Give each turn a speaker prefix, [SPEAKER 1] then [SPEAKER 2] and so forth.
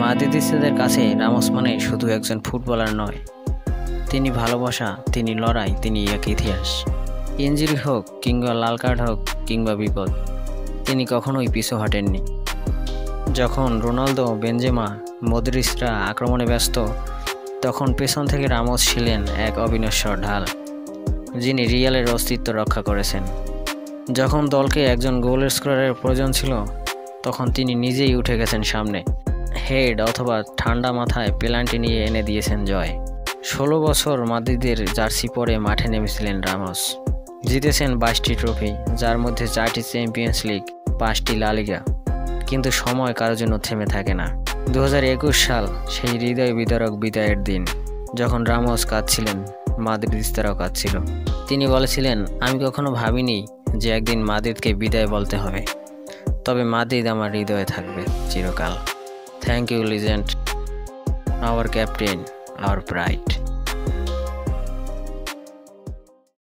[SPEAKER 1] মাদ্রিদিস্তাদের কাছে রামোস মানে শুধু একজন ফুটবলার নয়, তিনি ভালোবাসা, তিনি লড়াই, তিনি এক ইতিহাস। ইনজুরি হোক কিংবা লাল কার্ড হোক কিংবা বিপদ, তিনি কখনোই পিছু হটেননি। যখন রোনালদো, বেনজেমা, মদ্রিচরা আক্রমণে ব্যস্ত, তখন পেছন থেকে রামোস ছিলেন এক অবিনশ্বর ঢাল, যিনি রিয়ালের অস্তিত্ব রক্ষা করেছেন। যখন দলকে একজন গোল স্কোরারের প্রয়োজন ছিল, তখন তিনি নিজেই উঠে গেছেন সামনে, হেড অথবা ঠান্ডা মাথায় পেনাল্টি নিয়ে এনে দিয়েছেন জয়। 16 বছর মাদ্রিদের জার্সি পরে মাঠে নেমেছিলেন রামোস। জিতেছেন 22টি ট্রফি, যার মধ্যে 4টি চ্যাম্পিয়ন্স লিগ, 5টি লা লিগা। কিন্তু সময় কারোর জন্য থেমে থাকে না। 2021 সাল সেই হৃদয় বিদারক বিদায়ের দিন, যখন রামোস কাঁদছিলেন, মাদ্রিদিস্তারাও কাঁদছিল। তিনি বলেছিলেন, আমি কখনো ভাবিনি যে একদিন মাদ্রিদকে বিদায় বলতে হবে, তবে মাদ্রিদ আমার হৃদয়ে থাকবে চিরকাল। Thank you legend, our captain, our pride.